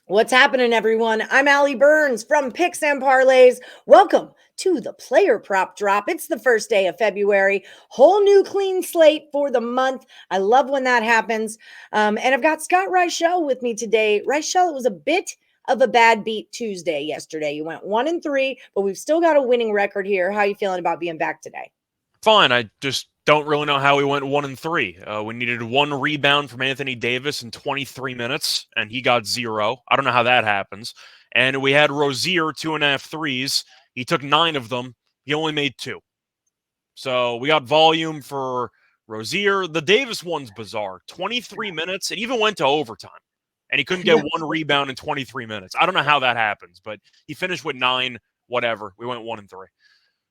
What's happening, everyone? I'm Allie Burns from Picks Parlays. Welcome to the player prop drop. It's the first day of February. Whole new clean slate for the month. I love when that happens. And I've got Scott Reichel with me today. Reichel, it was a bit of a bad beat Tuesday yesterday. You went 1-3, but we've still got a winning record here. How are you feeling about being back today? Fine. I just don't really know how we went 1-3. We needed one rebound from Anthony Davis in 23 minutes, and he got zero. I don't know how that happens. And we had Rozier 2.5 threes. He took 9 of them. He only made 2. So we got volume for Rozier. The Davis one's bizarre. 23 minutes. It even went to overtime. And he couldn't get one rebound in 23 minutes. I don't know how that happens, but he finished with 9, whatever. We went 1-3.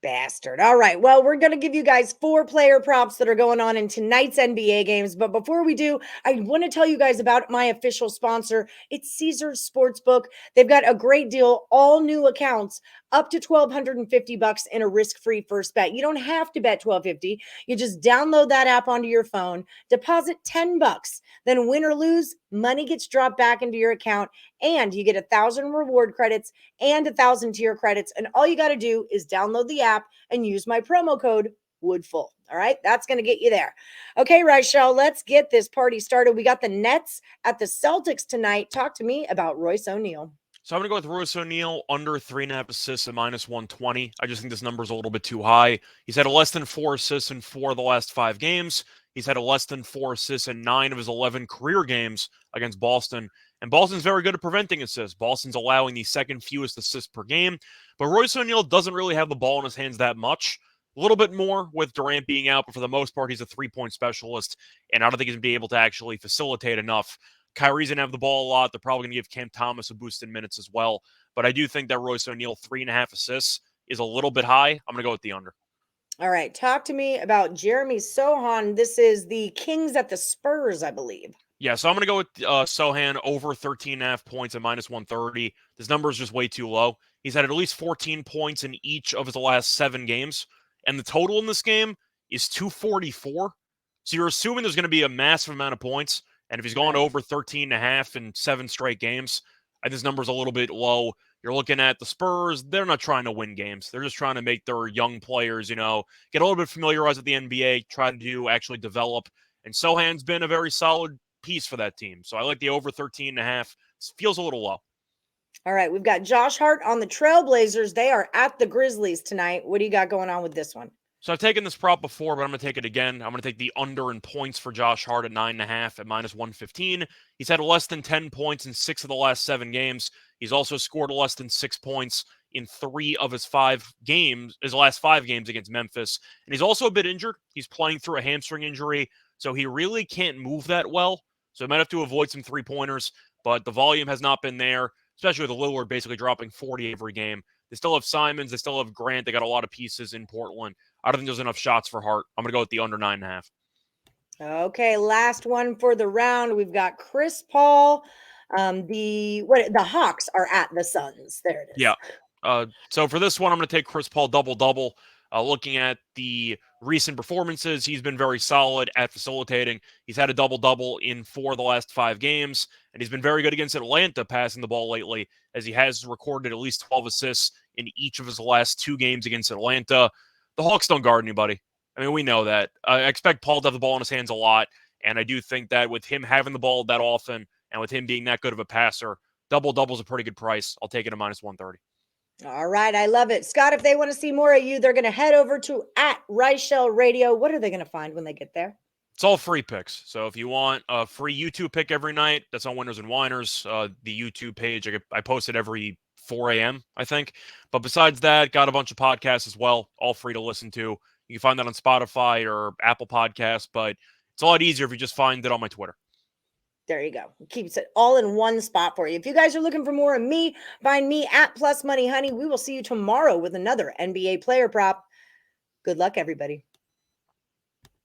Bastard. All right. Well, we're going to give you guys 4 player props that are going on in tonight's NBA games. But before we do, I want to tell you guys about my official sponsor. It's Caesars Sportsbook. They've got a great deal, all new accounts, up to $1,250 in a risk-free first bet. You don't have to bet $1,250. You just download that app onto your phone, deposit $10, then win or lose, money gets dropped back into your account, and you get 1,000 reward credits and 1,000 tier credits. And all you got to do is download the app and use my promo code Woodful. All right, that's going to get you there. Okay, Reichel, let's get this party started. We got the Nets at the Celtics tonight. Talk to me about Royce O'Neal. So I'm going to go with Royce O'Neal under 3.5 assists at -120. I just think this number is a little bit too high. He's had a less than 4 assists in 4 of the last 5 games. He's had a less than 4 assists in 9 of his 11 career games against Boston. And Boston's very good at preventing assists. Boston's allowing the second fewest assists per game. But Royce O'Neal doesn't really have the ball in his hands that much. A little bit more with Durant being out, but for the most part, he's a 3-point specialist. And I don't think he's going to be able to actually facilitate enough. Kyrie's going to have the ball a lot. They're probably going to give Cam Thomas a boost in minutes as well. But I do think that Royce O'Neal 3.5 assists is a little bit high. I'm going to go with the under. All right, talk to me about Jeremy Sohan. This is the Kings at the Spurs, I believe. Yeah, so I'm going to go with Sohan over 13.5 points at -130. This number is just way too low. He's had at least 14 points in each of his last 7 games. And the total in this game is 244. So you're assuming there's going to be a massive amount of points. And if he's going over 13.5 in 7 straight games, I think this number's a little bit low. You're looking at the Spurs. They're not trying to win games. They're just trying to make their young players, get a little bit familiarized with the NBA, try to actually develop. And Sohan's been a very solid piece for that team. So I like the over 13.5. It feels a little low. All right, we've got Josh Hart on the Trailblazers. They are at the Grizzlies tonight. What do you got going on with this one? So I've taken this prop before, but I'm going to take it again. I'm going to take the under in points for Josh Hart at 9.5 at -115. He's had less than 10 points in 6 of the last 7 games. He's also scored less than 6 points in 3 of his last 5 games against Memphis. And he's also a bit injured. He's playing through a hamstring injury, so he really can't move that well. So he might have to avoid some 3-pointers, but the volume has not been there, especially with Lillard basically dropping 40 every game. They still have Simons. They still have Grant. They got a lot of pieces in Portland. I don't think there's enough shots for Hart. I'm going to go with the under 9.5. Okay, last one for the round. We've got Chris Paul. The Hawks are at the Suns. There it is. Yeah. So for this one, I'm going to take Chris Paul double-double. Looking at the recent performances, he's been very solid at facilitating. He's had a double-double in 4 of the last 5 games, and he's been very good against Atlanta passing the ball lately, as he has recorded at least 12 assists in each of his last 2 games against Atlanta. The Hawks don't guard anybody. I mean, we know that. I expect Paul to have the ball in his hands a lot, and I do think that with him having the ball that often and with him being that good of a passer, double-double is a pretty good price. I'll take it at -130. All right, I love it. Scott, if they want to see more of you, they're going to head over to @Reichel Radio. What are they going to find when they get there? It's all free picks. So if you want a free YouTube pick every night, that's on Winners and Winers, the YouTube page. I post it every 4 a.m., I think. But besides that, got a bunch of podcasts as well, all free to listen to. You can find that on Spotify or Apple Podcasts, but it's a lot easier if you just find it on my Twitter. There you go. Keeps it all in one spot for you. If you guys are looking for more of me, find me at Plus Money Honey. We will see you tomorrow with another NBA player prop. Good luck, everybody.